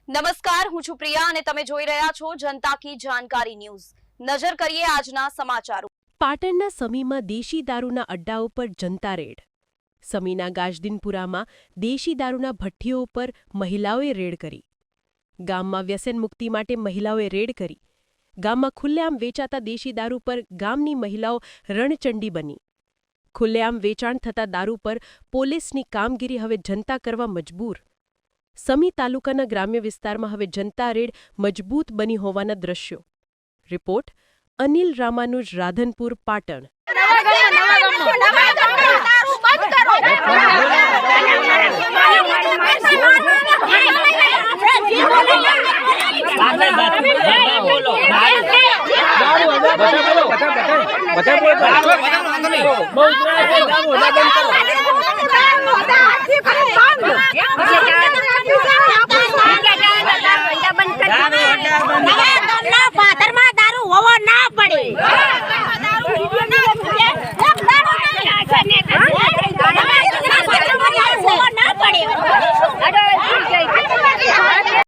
નમસ્કાર, હું છું પ્રિયા અને તમે જોઈ રહ્યા છો જનતા કી જાણકારી ન્યૂઝ। નજર કરીએ આજના સમાચારો। પાટણના સમીમાં દેશી દારૂના અડ્ડાઓ પર જનતા રેડ। સમીના ગાજદીનપુરામાં દેશી દારૂના ભઠ્ઠીઓ પર મહિલાઓએ રેડ કરી। ગામમાં વ્યસન મુક્તિ માટે મહિલાઓએ રેડ કરી। ગામમાં ખુલ્લેઆમ વેચાતા દેશી દારૂ પર ગામની મહિલાઓ રણચંડી બની। ખુલ્લેઆમ વેચાણ થતા દારૂ પર પોલીસની કામગીરી હવે જનતા કરવા મજબૂર। સમી તાલુકાના ગ્રામ્ય વિસ્તારમાં હવે જનતા રેડ મજબૂત બની હોવાના દ્રશ્યો। રિપોર્ટ અનિલ રામાનુજ, રાધનપુર, પાટણ। દારૂ હોવો ના પડે।